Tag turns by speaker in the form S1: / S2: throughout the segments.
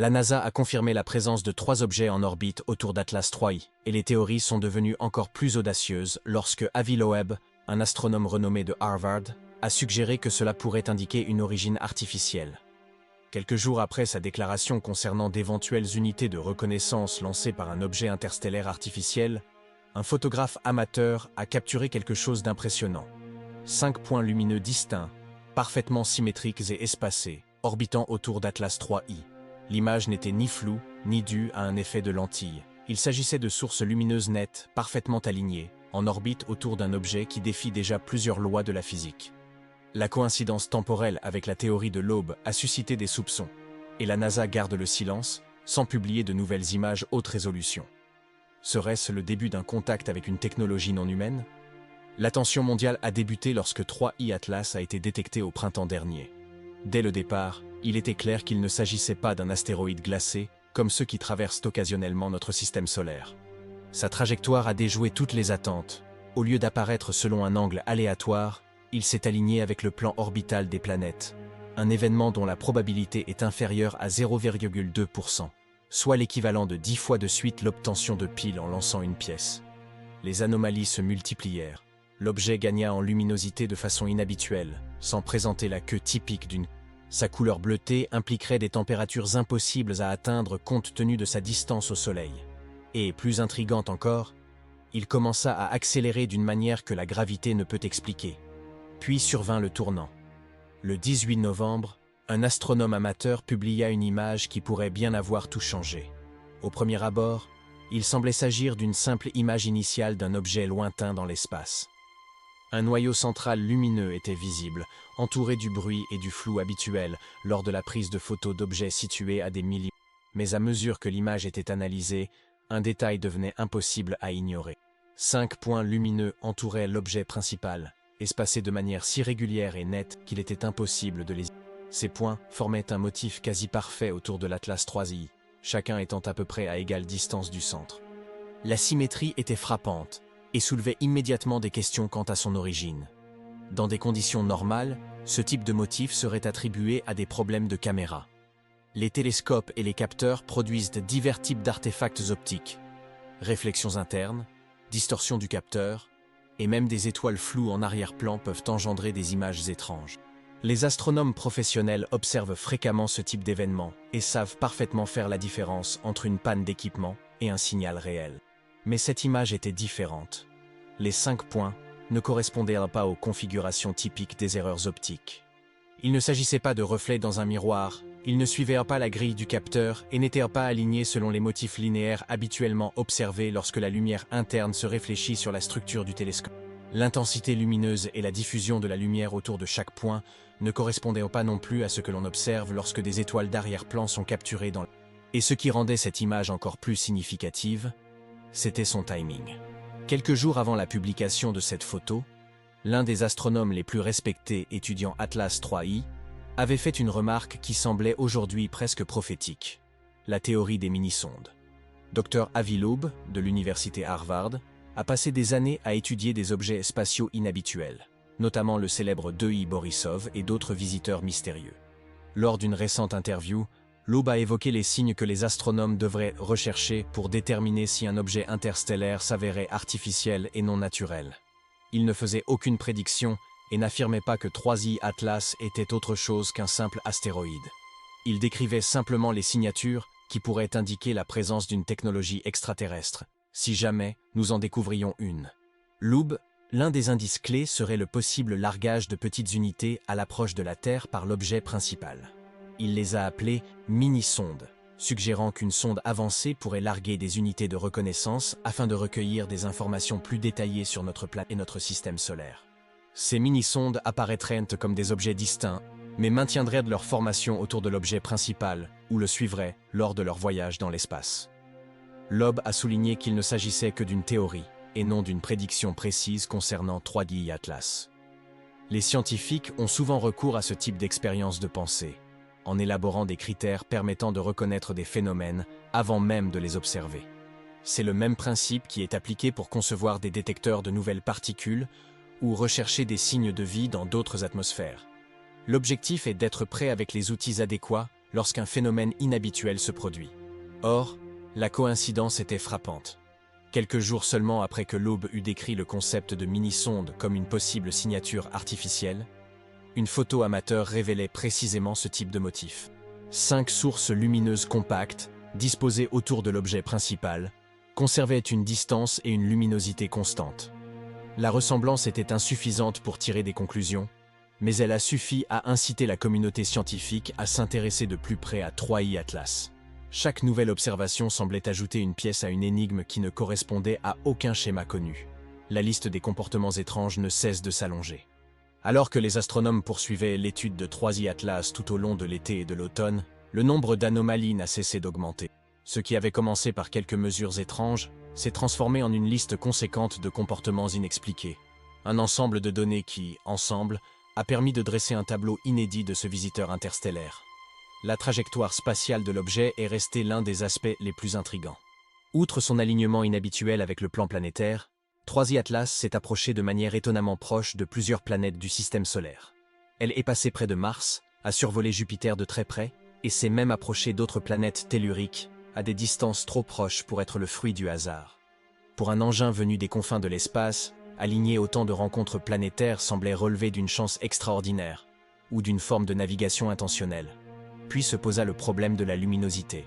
S1: La NASA a confirmé la présence de 3 objets en orbite autour d'Atlas 3i, et les théories sont devenues encore plus audacieuses lorsque Avi Loeb, un astronome renommé de Harvard, a suggéré que cela pourrait indiquer une origine artificielle. Quelques jours après sa déclaration concernant d'éventuelles unités de reconnaissance lancées par un objet interstellaire artificiel, un photographe amateur a capturé quelque chose d'impressionnant. 5 points lumineux distincts, parfaitement symétriques et espacés, orbitant autour d'Atlas 3i. L'image n'était ni floue, ni due à un effet de lentille. Il s'agissait de sources lumineuses nettes, parfaitement alignées, en orbite autour d'un objet qui défie déjà plusieurs lois de la physique. La coïncidence temporelle avec la théorie de Loeb a suscité des soupçons, et la NASA garde le silence, sans publier de nouvelles images haute résolution. Serait-ce le début d'un contact avec une technologie non humaine? L'attention mondiale a débuté lorsque 3i Atlas a été détecté au printemps dernier. Dès le départ, il était clair qu'il ne s'agissait pas d'un astéroïde glacé, comme ceux qui traversent occasionnellement notre système solaire. Sa trajectoire a déjoué toutes les attentes. Au lieu d'apparaître selon un angle aléatoire, il s'est aligné avec le plan orbital des planètes, un événement dont la probabilité est inférieure à 0,2%, soit l'équivalent de 10 fois de suite l'obtention de pile en lançant une pièce. Les anomalies se multiplièrent. L'objet gagna en luminosité de façon inhabituelle, sans présenter la queue typique d'une. Sa couleur bleutée impliquerait des températures impossibles à atteindre compte tenu de sa distance au Soleil. Et, plus intrigante encore, il commença à accélérer d'une manière que la gravité ne peut expliquer. Puis survint le tournant. Le 18 novembre, un astronome amateur publia une image qui pourrait bien avoir tout changé. Au premier abord, il semblait s'agir d'une simple image initiale d'un objet lointain dans l'espace. Un noyau central lumineux était visible, entouré du bruit et du flou habituels lors de la prise de photos d'objets situés à des millimètres. Mais à mesure que l'image était analysée, un détail devenait impossible à ignorer. 5 points lumineux entouraient l'objet principal, espacés de manière si régulière et nette qu'il était impossible de les. Ces points formaient un motif quasi parfait autour de l'Atlas 3i, chacun étant à peu près à égale distance du centre. La symétrie était frappante et soulevait immédiatement des questions quant à son origine. Dans des conditions normales, ce type de motif serait attribué à des problèmes de caméra. Les télescopes et les capteurs produisent divers types d'artefacts optiques, réflexions internes, distorsion du capteur, et même des étoiles floues en arrière-plan peuvent engendrer des images étranges. Les astronomes professionnels observent fréquemment ce type d'événement et savent parfaitement faire la différence entre une panne d'équipement et un signal réel. Mais cette image était différente. Les 5 points ne correspondaient pas aux configurations typiques des erreurs optiques. Il ne s'agissait pas de reflets dans un miroir, ils ne suivaient pas la grille du capteur et n'étaient pas alignés selon les motifs linéaires habituellement observés lorsque la lumière interne se réfléchit sur la structure du télescope. L'intensité lumineuse et la diffusion de la lumière autour de chaque point ne correspondaient pas non plus à ce que l'on observe lorsque des étoiles d'arrière-plan sont capturées dans. Et ce qui rendait cette image encore plus significative, c'était son timing. Quelques jours avant la publication de cette photo, l'un des astronomes les plus respectés étudiant Atlas 3i avait fait une remarque qui semblait aujourd'hui presque prophétique. La théorie des mini-sondes. Dr. Avi Loeb, de l'université Harvard, a passé des années à étudier des objets spatiaux inhabituels, notamment le célèbre 2i Borisov et d'autres visiteurs mystérieux. Lors d'une récente interview, Loeb a évoqué les signes que les astronomes devraient rechercher pour déterminer si un objet interstellaire s'avérait artificiel et non naturel. Il ne faisait aucune prédiction et n'affirmait pas que 3i Atlas était autre chose qu'un simple astéroïde. Il décrivait simplement les signatures qui pourraient indiquer la présence d'une technologie extraterrestre, si jamais nous en découvrions une. Loeb, l'un des indices clés serait le possible largage de petites unités à l'approche de la Terre par l'objet principal. Il les a appelées mini-sondes, suggérant qu'une sonde avancée pourrait larguer des unités de reconnaissance afin de recueillir des informations plus détaillées sur notre planète et notre système solaire. Ces mini-sondes apparaîtraient comme des objets distincts, mais maintiendraient de leur formation autour de l'objet principal ou le suivraient lors de leur voyage dans l'espace. Loeb a souligné qu'il ne s'agissait que d'une théorie et non d'une prédiction précise concernant 3i Atlas. Les scientifiques ont souvent recours à ce type d'expérience de pensée, en élaborant des critères permettant de reconnaître des phénomènes avant même de les observer. C'est le même principe qui est appliqué pour concevoir des détecteurs de nouvelles particules ou rechercher des signes de vie dans d'autres atmosphères. L'objectif est d'être prêt avec les outils adéquats lorsqu'un phénomène inhabituel se produit. Or, la coïncidence était frappante. Quelques jours seulement après que Loeb eut décrit le concept de mini-sonde comme une possible signature artificielle, une photo amateur révélait précisément ce type de motif. 5 sources lumineuses compactes, disposées autour de l'objet principal, conservaient une distance et une luminosité constantes. La ressemblance était insuffisante pour tirer des conclusions, mais elle a suffi à inciter la communauté scientifique à s'intéresser de plus près à 3I Atlas. Chaque nouvelle observation semblait ajouter une pièce à une énigme qui ne correspondait à aucun schéma connu. La liste des comportements étranges ne cesse de s'allonger. Alors que les astronomes poursuivaient l'étude de 3I Atlas tout au long de l'été et de l'automne, le nombre d'anomalies n'a cessé d'augmenter. Ce qui avait commencé par quelques mesures étranges s'est transformé en une liste conséquente de comportements inexpliqués. Un ensemble de données qui, ensemble, a permis de dresser un tableau inédit de ce visiteur interstellaire. La trajectoire spatiale de l'objet est restée l'un des aspects les plus intrigants. Outre son alignement inhabituel avec le plan planétaire, 3I Atlas s'est approché de manière étonnamment proche de plusieurs planètes du système solaire. Elle est passée près de Mars, a survolé Jupiter de très près, et s'est même approchée d'autres planètes telluriques, à des distances trop proches pour être le fruit du hasard. Pour un engin venu des confins de l'espace, aligner autant de rencontres planétaires semblait relever d'une chance extraordinaire, ou d'une forme de navigation intentionnelle. Puis se posa le problème de la luminosité.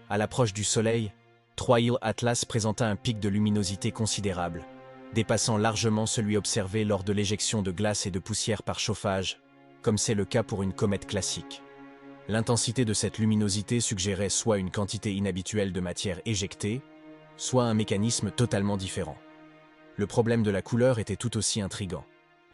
S1: À l'approche du Soleil, 3I Atlas présenta un pic de luminosité considérable, dépassant largement celui observé lors de l'éjection de glace et de poussière par chauffage, comme c'est le cas pour une comète classique. L'intensité de cette luminosité suggérait soit une quantité inhabituelle de matière éjectée, soit un mécanisme totalement différent. Le problème de la couleur était tout aussi intrigant.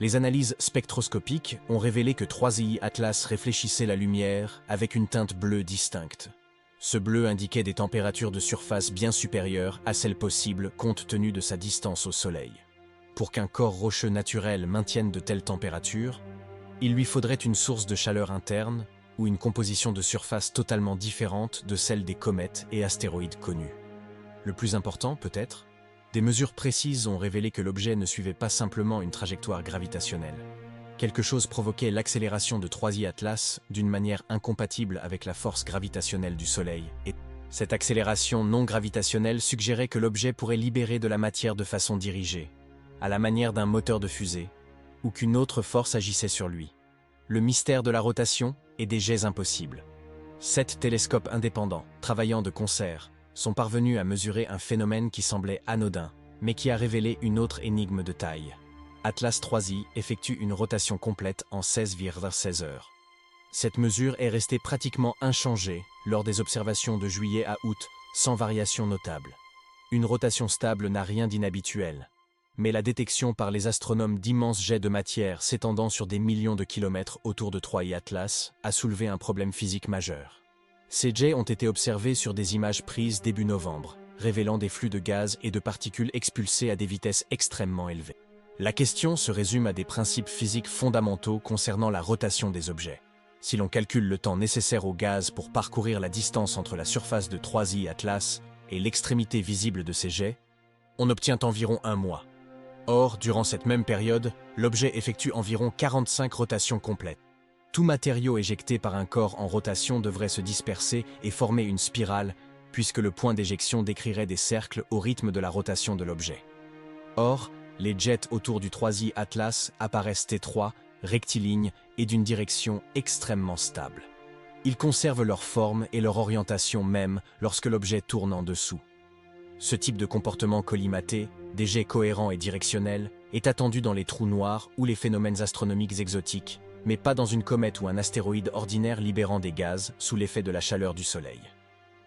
S1: Les analyses spectroscopiques ont révélé que 3I Atlas réfléchissait la lumière avec une teinte bleue distincte. Ce bleu indiquait des températures de surface bien supérieures à celles possibles compte tenu de sa distance au Soleil. Pour qu'un corps rocheux naturel maintienne de telles températures, il lui faudrait une source de chaleur interne ou une composition de surface totalement différente de celle des comètes et astéroïdes connus. Le plus important, peut-être, des mesures précises ont révélé que l'objet ne suivait pas simplement une trajectoire gravitationnelle. Quelque chose provoquait l'accélération de 3I Atlas d'une manière incompatible avec la force gravitationnelle du Soleil, et cette accélération non gravitationnelle suggérait que l'objet pourrait libérer de la matière de façon dirigée, à la manière d'un moteur de fusée, ou qu'une autre force agissait sur lui. Le mystère de la rotation et des jets impossibles. 7 télescopes indépendants, travaillant de concert, sont parvenus à mesurer un phénomène qui semblait anodin, mais qui a révélé une autre énigme de taille. Atlas 3I effectue une rotation complète en 16,16 heures. Cette mesure est restée pratiquement inchangée lors des observations de juillet à août, sans variation notable. Une rotation stable n'a rien d'inhabituel, mais la détection par les astronomes d'immenses jets de matière s'étendant sur des millions de kilomètres autour de 3I Atlas a soulevé un problème physique majeur. Ces jets ont été observés sur des images prises début novembre, révélant des flux de gaz et de particules expulsés à des vitesses extrêmement élevées. La question se résume à des principes physiques fondamentaux concernant la rotation des objets. Si l'on calcule le temps nécessaire au gaz pour parcourir la distance entre la surface de 3I Atlas et l'extrémité visible de ces jets, on obtient environ 1 mois. Or, durant cette même période, l'objet effectue environ 45 rotations complètes. Tout matériau éjecté par un corps en rotation devrait se disperser et former une spirale, puisque le point d'éjection décrirait des cercles au rythme de la rotation de l'objet. Or, les jets autour du 3I Atlas apparaissent étroits, rectilignes et d'une direction extrêmement stable. Ils conservent leur forme et leur orientation même lorsque l'objet tourne en dessous. Ce type de comportement collimaté, des jets cohérents et directionnels, est attendu dans les trous noirs ou les phénomènes astronomiques exotiques, mais pas dans une comète ou un astéroïde ordinaire libérant des gaz sous l'effet de la chaleur du Soleil.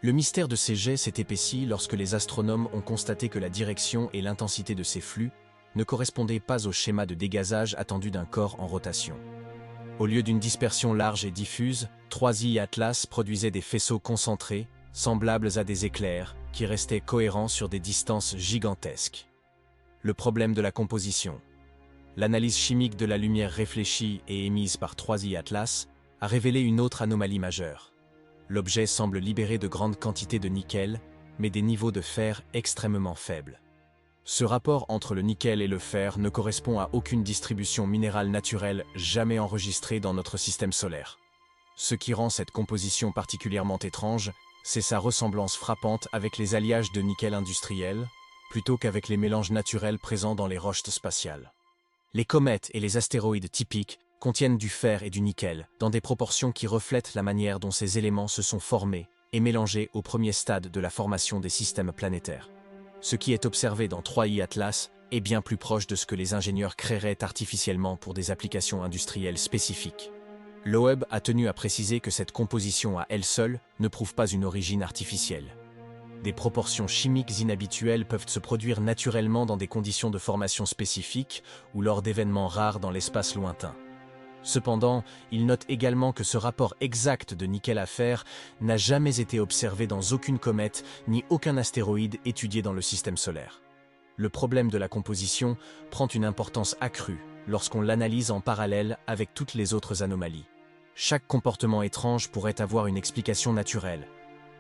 S1: Le mystère de ces jets s'est épaissi lorsque les astronomes ont constaté que la direction et l'intensité de ces flux ne correspondaient pas au schéma de dégazage attendu d'un corps en rotation. Au lieu d'une dispersion large et diffuse, 3I Atlas produisait des faisceaux concentrés, semblables à des éclairs, qui restaient cohérents sur des distances gigantesques. Le problème de la composition. L'analyse chimique de la lumière réfléchie et émise par 3I Atlas a révélé une autre anomalie majeure. L'objet semble libérer de grandes quantités de nickel, mais des niveaux de fer extrêmement faibles. Ce rapport entre le nickel et le fer ne correspond à aucune distribution minérale naturelle jamais enregistrée dans notre système solaire. Ce qui rend cette composition particulièrement étrange, c'est sa ressemblance frappante avec les alliages de nickel industriel, plutôt qu'avec les mélanges naturels présents dans les roches spatiales. Les comètes et les astéroïdes typiques contiennent du fer et du nickel, dans des proportions qui reflètent la manière dont ces éléments se sont formés et mélangés au premier stade de la formation des systèmes planétaires. Ce qui est observé dans 3I Atlas est bien plus proche de ce que les ingénieurs créeraient artificiellement pour des applications industrielles spécifiques. Loeb a tenu à préciser que cette composition à elle seule ne prouve pas une origine artificielle. Des proportions chimiques inhabituelles peuvent se produire naturellement dans des conditions de formation spécifiques ou lors d'événements rares dans l'espace lointain. Cependant, il note également que ce rapport exact de nickel à fer n'a jamais été observé dans aucune comète ni aucun astéroïde étudié dans le système solaire. Le problème de la composition prend une importance accrue lorsqu'on l'analyse en parallèle avec toutes les autres anomalies. Chaque comportement étrange pourrait avoir une explication naturelle,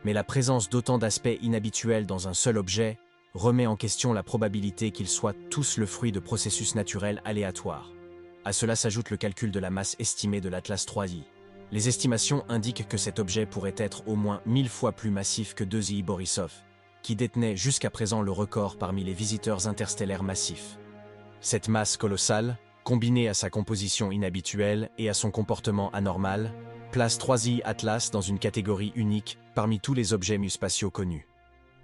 S1: mais la présence d'autant d'aspects inhabituels dans un seul objet remet en question la probabilité qu'ils soient tous le fruit de processus naturels aléatoires. À cela s'ajoute le calcul de la masse estimée de l'Atlas 3I. Les estimations indiquent que cet objet pourrait être au moins 1000 fois plus massif que 2I Borisov, qui détenait jusqu'à présent le record parmi les visiteurs interstellaires massifs. Cette masse colossale, combinée à sa composition inhabituelle et à son comportement anormal, place 3I Atlas dans une catégorie unique parmi tous les objets mu-spatiaux connus.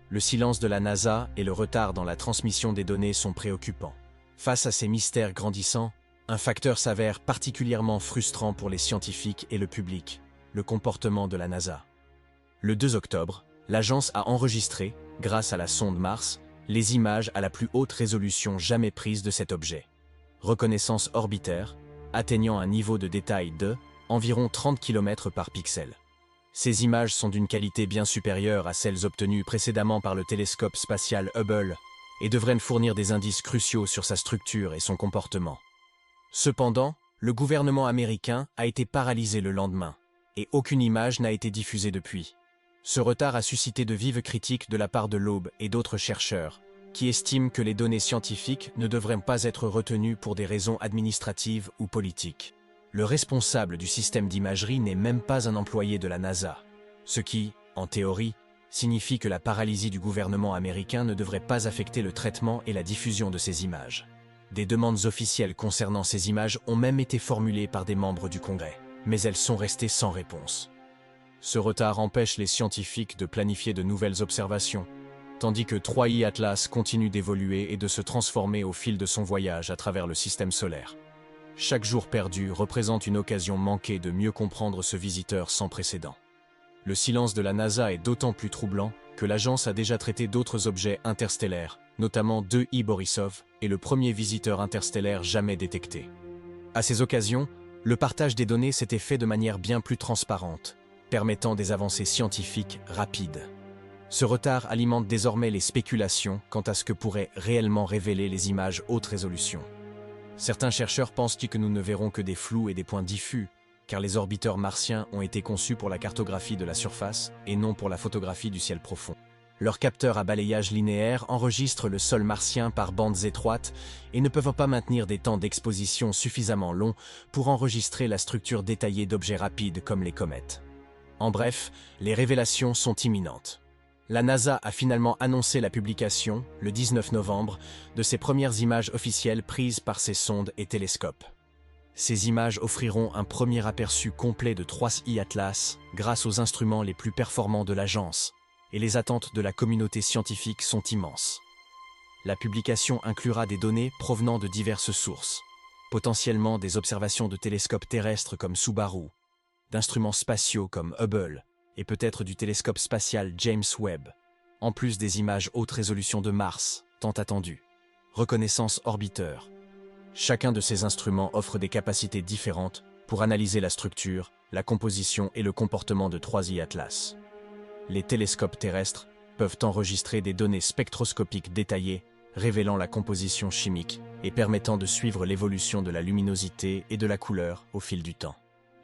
S1: Le silence de la NASA et le retard dans la transmission des données sont préoccupants. Face à ces mystères grandissants, un facteur s'avère particulièrement frustrant pour les scientifiques et le public, le comportement de la NASA. Le 2 octobre, l'agence a enregistré, grâce à la sonde Mars, les images à la plus haute résolution jamais prises de cet objet. Reconnaissance orbitaire, atteignant un niveau de détail de environ 30 km par pixel. Ces images sont d'une qualité bien supérieure à celles obtenues précédemment par le télescope spatial Hubble et devraient fournir des indices cruciaux sur sa structure et son comportement. Cependant, le gouvernement américain a été paralysé le lendemain, et aucune image n'a été diffusée depuis. Ce retard a suscité de vives critiques de la part de Loeb et d'autres chercheurs, qui estiment que les données scientifiques ne devraient pas être retenues pour des raisons administratives ou politiques. Le responsable du système d'imagerie n'est même pas un employé de la NASA, ce qui, en théorie, signifie que la paralysie du gouvernement américain ne devrait pas affecter le traitement et la diffusion de ces images. Des demandes officielles concernant ces images ont même été formulées par des membres du Congrès, mais elles sont restées sans réponse. Ce retard empêche les scientifiques de planifier de nouvelles observations, tandis que 3I Atlas continue d'évoluer et de se transformer au fil de son voyage à travers le système solaire. Chaque jour perdu représente une occasion manquée de mieux comprendre ce visiteur sans précédent. Le silence de la NASA est d'autant plus troublant que l'agence a déjà traité d'autres objets interstellaires, notamment 2I Borisov et le premier visiteur interstellaire jamais détecté. À ces occasions, le partage des données s'était fait de manière bien plus transparente, permettant des avancées scientifiques rapides. Ce retard alimente désormais les spéculations quant à ce que pourraient réellement révéler les images haute résolution. Certains chercheurs pensent que nous ne verrons que des flous et des points diffus, car les orbiteurs martiens ont été conçus pour la cartographie de la surface et non pour la photographie du ciel profond. Leurs capteurs à balayage linéaire enregistrent le sol martien par bandes étroites et ne peuvent pas maintenir des temps d'exposition suffisamment longs pour enregistrer la structure détaillée d'objets rapides comme les comètes. En bref, les révélations sont imminentes. La NASA a finalement annoncé la publication, le 19 novembre, de ses premières images officielles prises par ses sondes et télescopes. Ces images offriront un premier aperçu complet de 3I Atlas grâce aux instruments les plus performants de l'agence, et les attentes de la communauté scientifique sont immenses. La publication inclura des données provenant de diverses sources, potentiellement des observations de télescopes terrestres comme Subaru, d'instruments spatiaux comme Hubble, et peut-être du télescope spatial James Webb, en plus des images haute résolution de Mars, tant attendues. Reconnaissance orbiteur. Chacun de ces instruments offre des capacités différentes pour analyser la structure, la composition et le comportement de 3I Atlas. Les télescopes terrestres peuvent enregistrer des données spectroscopiques détaillées, révélant la composition chimique et permettant de suivre l'évolution de la luminosité et de la couleur au fil du temps.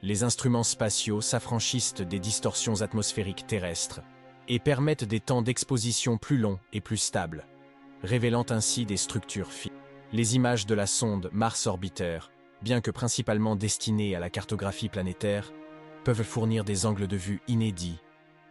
S1: Les instruments spatiaux s'affranchissent des distorsions atmosphériques terrestres et permettent des temps d'exposition plus longs et plus stables, révélant ainsi des structures fines. Les images de la sonde Mars Orbiter, bien que principalement destinées à la cartographie planétaire, peuvent fournir des angles de vue inédits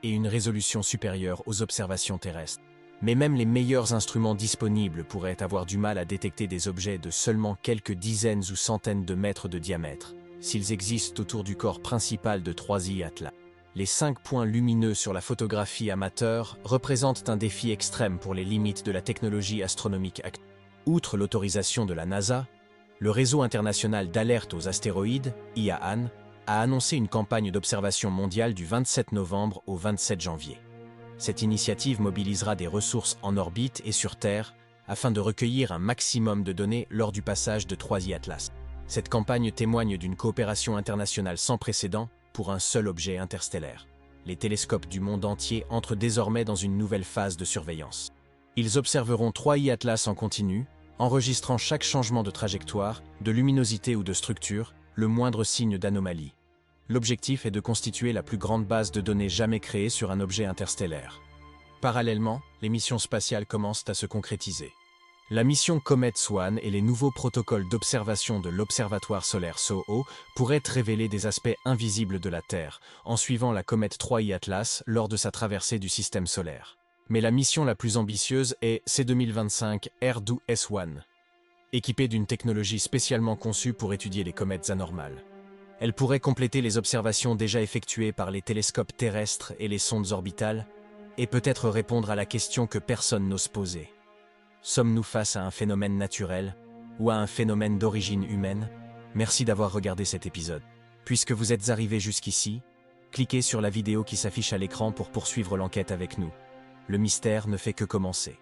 S1: et une résolution supérieure aux observations terrestres. Mais même les meilleurs instruments disponibles pourraient avoir du mal à détecter des objets de seulement quelques dizaines ou centaines de mètres de diamètre, s'ils existent autour du corps principal de 3i Atlas. Les 5 points lumineux sur la photographie amateur représentent un défi extrême pour les limites de la technologie astronomique actuelle. Outre l'autorisation de la NASA, le Réseau international d'alerte aux astéroïdes, IAAN, a annoncé une campagne d'observation mondiale du 27 novembre au 27 janvier. Cette initiative mobilisera des ressources en orbite et sur Terre afin de recueillir un maximum de données lors du passage de 3i Atlas. Cette campagne témoigne d'une coopération internationale sans précédent pour un seul objet interstellaire. Les télescopes du monde entier entrent désormais dans une nouvelle phase de surveillance. Ils observeront 3i Atlas en continu, enregistrant chaque changement de trajectoire, de luminosité ou de structure, le moindre signe d'anomalie. L'objectif est de constituer la plus grande base de données jamais créée sur un objet interstellaire. Parallèlement, les missions spatiales commencent à se concrétiser. La mission Comet-Swan et les nouveaux protocoles d'observation de l'Observatoire solaire SOHO pourraient révéler des aspects invisibles de la Terre, en suivant la comète 3i Atlas lors de sa traversée du système solaire. Mais la mission la plus ambitieuse est C2025 R2S1, équipée d'une technologie spécialement conçue pour étudier les comètes anormales. Elle pourrait compléter les observations déjà effectuées par les télescopes terrestres et les sondes orbitales, et peut-être répondre à la question que personne n'ose poser. Sommes-nous face à un phénomène naturel ou à un phénomène d'origine humaine? Merci d'avoir regardé cet épisode. Puisque vous êtes arrivé jusqu'ici, cliquez sur la vidéo qui s'affiche à l'écran pour poursuivre l'enquête avec nous. Le mystère ne fait que commencer.